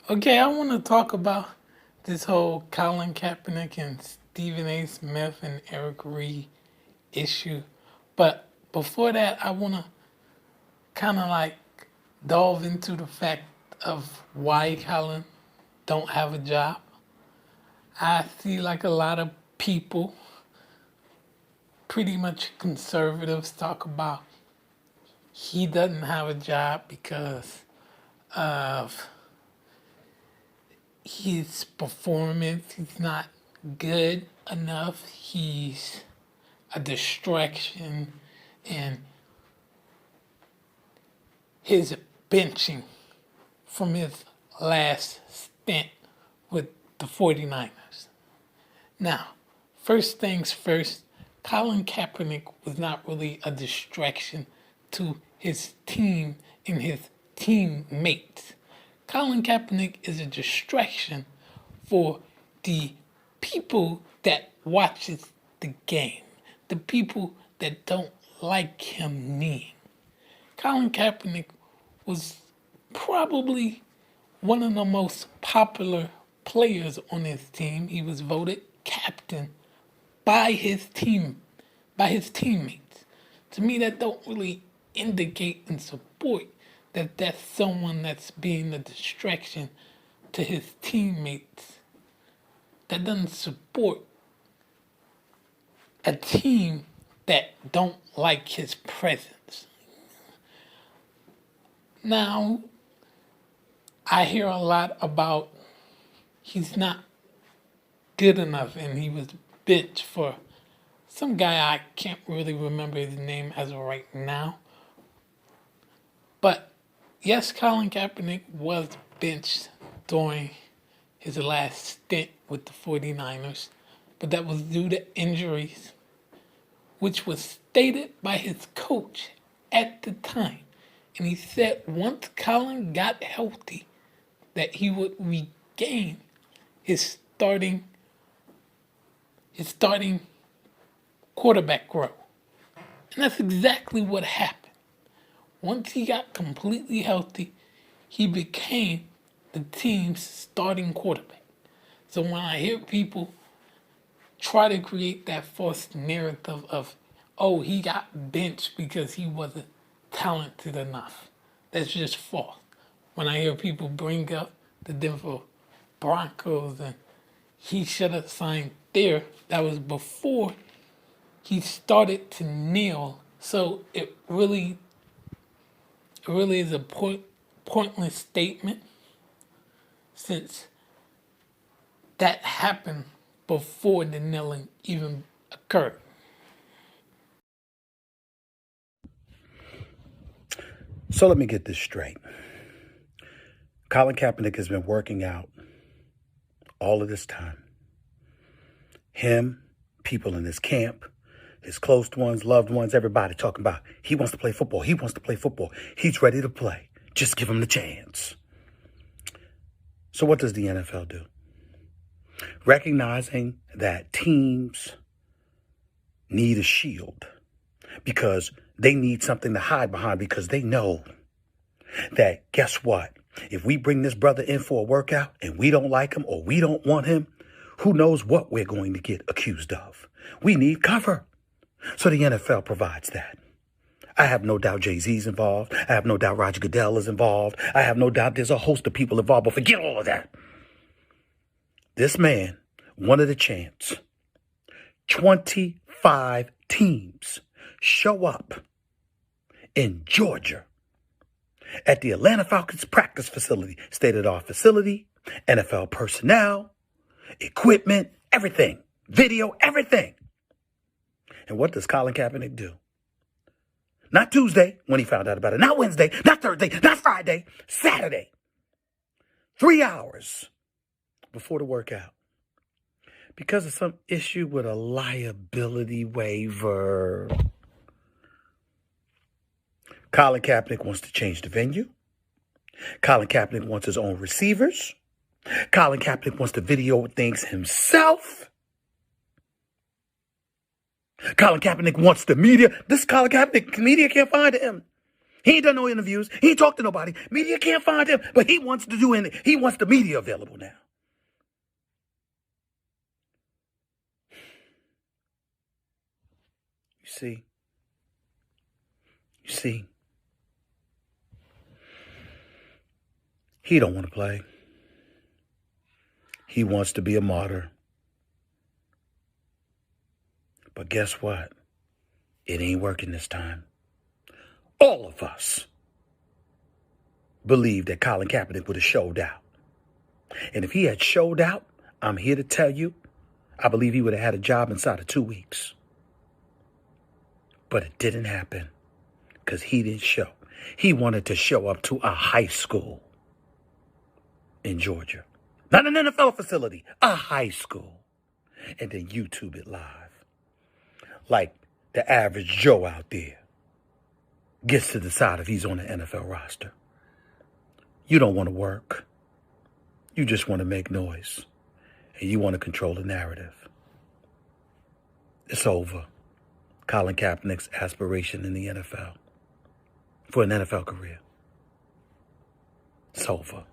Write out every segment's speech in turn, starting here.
Okay, I want to talk about this whole Colin Kaepernick and Stephen A. Smith and Eric Reed issue. But before that, I want to kind of like delve into the fact of why Colin don't have a job. I see like a lot of people, pretty much conservatives, talk about he doesn't have a job because of his performance. He's not good enough. He's a distraction, and his benching from his last stint with the 49ers. Now, first things first, Colin Kaepernick was not really a distraction to his team and his teammates. Colin Kaepernick is a distraction for the people that watches the game, the people that don't like him kneeling. Colin Kaepernick was probably one of the most popular players on his team. He was voted captain by his team, by his teammates. To me, that don't really indicate and support that that's someone that's being a distraction to his teammates. That doesn't support a team that don't like his presence. Now, I hear a lot about he's not good enough and he was benched for some guy I can't really remember his name as of right now. But yes, Colin Kaepernick was benched during his last stint with the 49ers, but that was due to injuries, which was stated by his coach at the time. And he said once Colin got healthy, that he would regain his starting quarterback role. And that's exactly what happened. Once he got completely healthy, he became the team's starting quarterback. So when I hear people try to create that false narrative of, oh, he got benched because he wasn't talented enough, that's just false. When I hear people bring up the Denver Broncos and he should have signed there, that was before he started to kneel. So it really is a pointless statement since that happened before the kneeling even occurred. So let me get this straight. Colin Kaepernick has been working out all of this time. Him, people in his camp, his close ones, loved ones, everybody talking about he wants to play football. He wants to play football. He's ready to play. Just give him the chance. So what does the NFL do? Recognizing that teams need a shield because they need something to hide behind because they know that, guess what? If we bring this brother in for a workout and we don't like him or we don't want him, who knows what we're going to get accused of? We need cover. So the NFL provides that. I have no doubt Jay-Z's involved. I have no doubt Roger Goodell is involved. I have no doubt there's a host of people involved, but forget all of that. This man wanted a chance. 25 teams show up in Georgia at the Atlanta Falcons practice facility, state-of-the-art facility, NFL personnel, equipment, everything, video, everything. And what does Colin Kaepernick do? Not Tuesday when he found out about it, not Wednesday, not Thursday, not Friday, Saturday. 3 hours before the workout. Because of some issue with a liability waiver. Colin Kaepernick wants to change the venue. Colin Kaepernick wants his own receivers. Colin Kaepernick wants to video things himself. Colin Kaepernick wants the media. This Colin Kaepernick media can't find him. He ain't done no interviews. He ain't talked to nobody. Media can't find him, but he wants to do anything. He wants the media available now. You see, he don't want to play. He wants to be a martyr. But guess what? It ain't working this time. All of us believe that Colin Kaepernick would have showed out. And if he had showed out, I'm here to tell you, I believe he would have had a job inside of 2 weeks. But it didn't happen because he didn't show. He wanted to show up to a high school in Georgia. Not an NFL facility, a high school. And then YouTube it live. Like the average Joe out there gets to decide if he's on the NFL roster. You don't want to work. You just want to make noise. And you want to control the narrative. It's over. Colin Kaepernick's aspiration in the NFL. For an NFL career. It's over.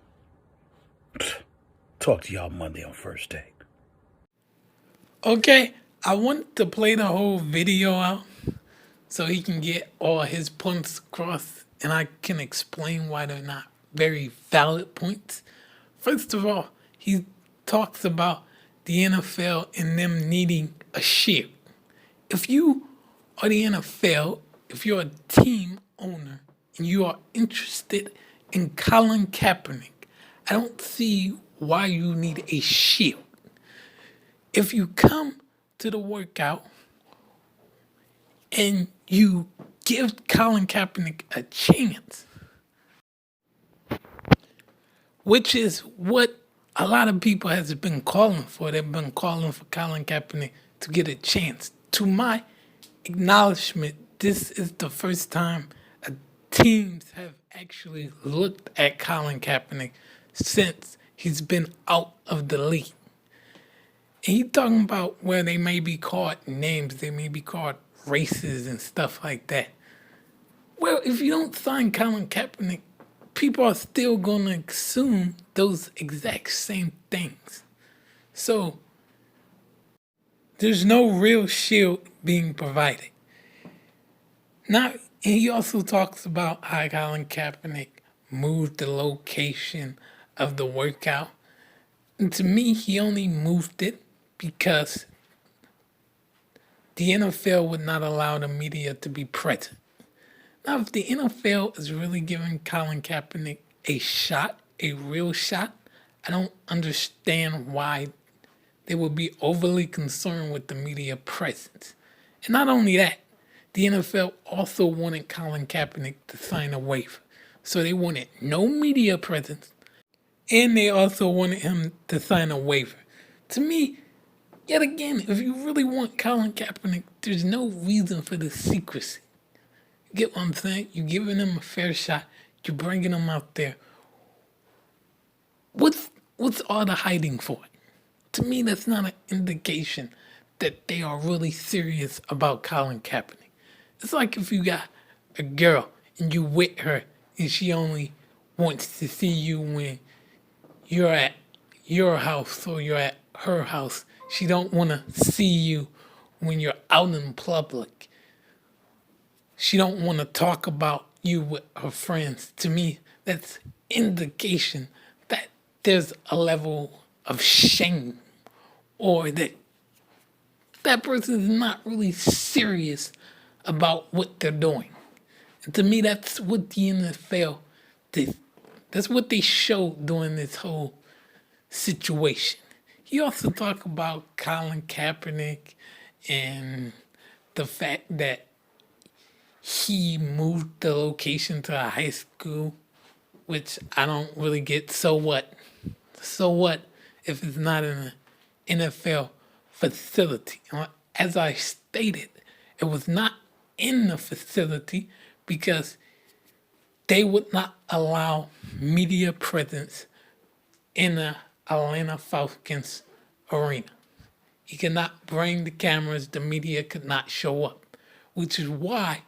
Talk to y'all Monday on First Take. Okay, I want to play the whole video out so he can get all his points across and I can explain why they're not very valid points. First of all, he talks about the NFL and them needing a shield. If you are the NFL, if you're a team owner and you are interested in Colin Kaepernick, I don't see why you need a shield. If you come to the workout and you give Colin Kaepernick a chance, which is what a lot of people has been calling for. They've been calling for Colin Kaepernick to get a chance. To my acknowledgement, this is the first time teams have actually looked at Colin Kaepernick since he's been out of the league. And he's talking about where they may be called names, they may be called races and stuff like that. Well, if you don't sign Colin Kaepernick, people are still going to assume those exact same things. So there's no real shield being provided. Now, he also talks about how Colin Kaepernick moved the location of the workout. And to me, he only moved it because the NFL would not allow the media to be present. Now, if the NFL is really giving Colin Kaepernick a shot, a real shot, I don't understand why they would be overly concerned with the media presence. And not only that, the NFL also wanted Colin Kaepernick to sign a waiver. So they wanted no media presence, and they also wanted him to sign a waiver. To me, yet again, if you really want Colin Kaepernick, there's no reason for the secrecy. Get what I'm saying? You're giving him a fair shot. You're bringing him out there. What's all the hiding for? To me, that's not an indication that they are really serious about Colin Kaepernick. It's like if you got a girl and you with her and she only wants to see you when you're at your house or you're at her house. She don't want to see you when you're out in public. She don't want to talk about you with her friends. To me, that's indication that there's a level of shame or that person is not really serious about what they're doing. And to me, that's what the NFL did. That's what they showed during this whole situation. He also talked about Colin Kaepernick and the fact that he moved the location to a high school, which I don't really get. So what? So what if it's not in an NFL facility? As I stated, it was not in the facility because they would not allow media presence in the Atlanta Falcons arena. He could not bring the cameras, the media could not show up, which is why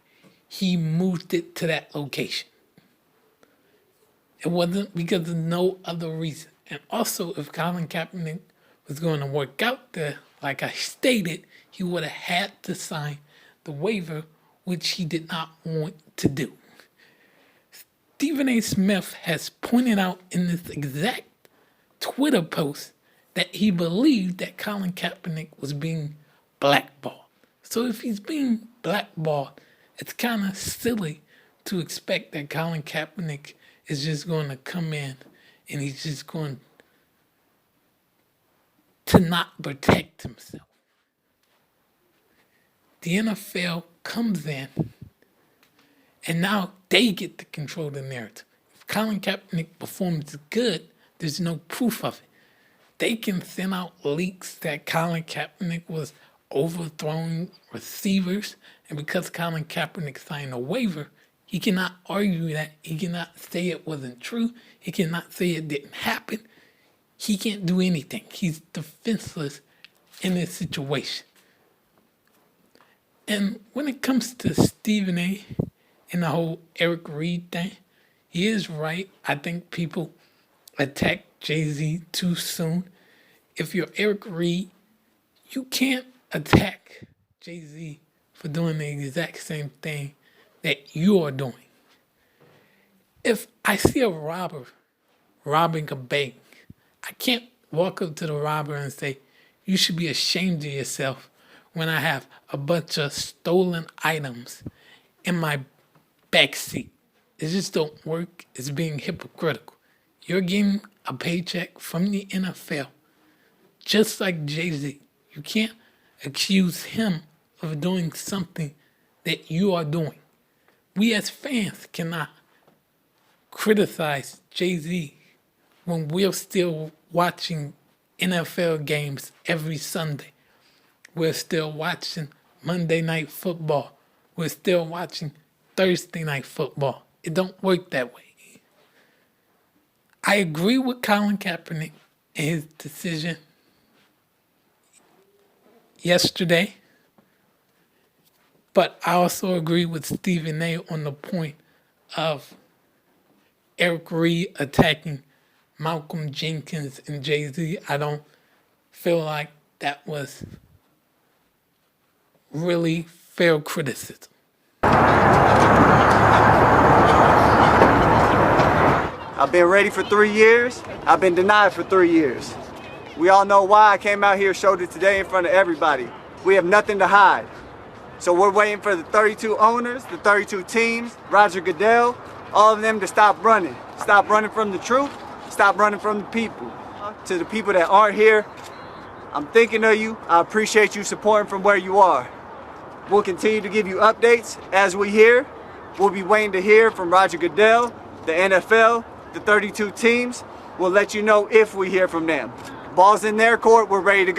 he moved it to that location. It wasn't because of no other reason. And also, if Colin Kaepernick was going to work out there, like I stated, he would have had to sign the waiver, which he did not want to do. Stephen A. Smith has pointed out in this exact Twitter post that he believed that Colin Kaepernick was being blackballed. So if he's being blackballed, it's kind of silly to expect that Colin Kaepernick is just going to come in and he's just going to not protect himself. The NFL comes in and now they get to control the narrative. If Colin Kaepernick performs good, there's no proof of it. They can send out leaks that Colin Kaepernick was overthrowing receivers, and because Colin Kaepernick signed a waiver, he cannot argue that. He cannot say it wasn't true. He cannot say it didn't happen. He can't do anything. He's defenseless in this situation. And when it comes to Stephen A. and the whole Eric Reed thing, he is right. I think people attack Jay-Z too soon. If you're Eric Reed, you can't attack Jay-Z for doing the exact same thing that you are doing. If I see a robber robbing a bank, I can't walk up to the robber and say, you should be ashamed of yourself when I have a bunch of stolen items in my backseat. It just don't work. It's being hypocritical. You're getting a paycheck from the NFL, just like Jay-Z. You can't accuse him of doing something that you are doing. We as fans cannot criticize Jay-Z when we're still watching NFL games every Sunday. We're still watching Monday Night Football. We're still watching Thursday Night Football. It don't work that way. I agree with Colin Kaepernick and his decision yesterday, but I also agree with Stephen A. on the point of Eric Reed attacking Malcolm Jenkins and Jay-Z. I don't feel like that was really fair criticism. I've been ready for 3 years. I've been denied for 3 years. We all know why I came out here, showed it today in front of everybody. We have nothing to hide. So we're waiting for the 32 owners, the 32 teams, Roger Goodell, all of them to stop running. Stop running from the truth. Stop running from the people. To the people that aren't here, I'm thinking of you. I appreciate you supporting from where you are. We'll continue to give you updates as we hear. We'll be waiting to hear from Roger Goodell, the NFL, the 32 teams. We'll let you know if we hear from them. Ball's in their court, we're ready to go.